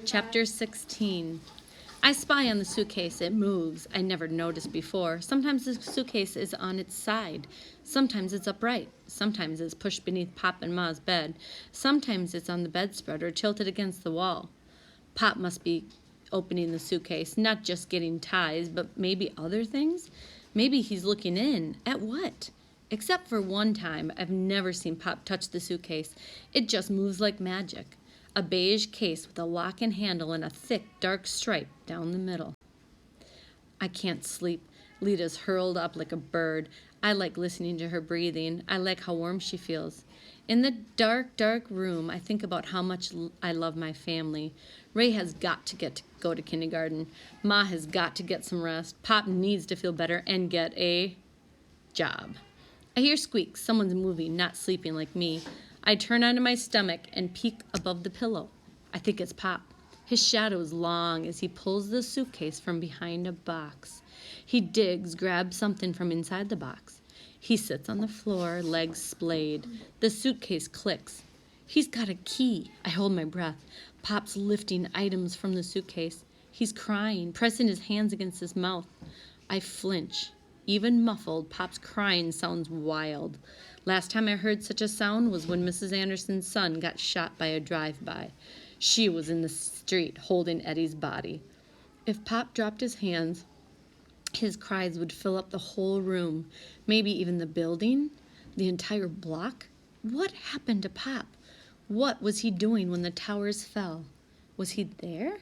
Chapter 16. I spy on the suitcase. It moves. I never noticed before. Sometimes the suitcase is on its side. Sometimes it's upright. Sometimes it's pushed beneath Pop and Ma's bed. Sometimes it's on the bedspread or tilted against the wall. Pop must be opening the suitcase, not just getting ties, but maybe other things. Maybe he's looking in. At what? Except for one time, I've never seen Pop touch the suitcase. It just moves like magic. A beige case with a lock and handle and a thick, dark stripe down the middle. I can't sleep. Lita's hurled up like a bird. I like listening to her breathing. I like how warm she feels. In the dark, dark room, I think about how much I love my family. Ray has got to go to kindergarten. Ma has got to get some rest. Pop needs to feel better and get a job. I hear squeaks. Someone's moving, not sleeping like me. I turn onto my stomach and peek above the pillow. I think it's Pop. His shadow is long as he pulls the suitcase from behind a box. He digs, grabs something from inside the box. He sits on the floor, legs splayed. The suitcase clicks. He's got a key. I hold my breath. Pop's lifting items from the suitcase. He's crying, pressing his hands against his mouth. I flinch. Even muffled, Pop's crying sounds wild. Last time I heard such a sound was when Mrs. Anderson's son got shot by a drive-by. She was in the street holding Eddie's body. If Pop dropped his hands, his cries would fill up the whole room, maybe even the building, the entire block. What happened to Pop? What was he doing when the towers fell? Was he there?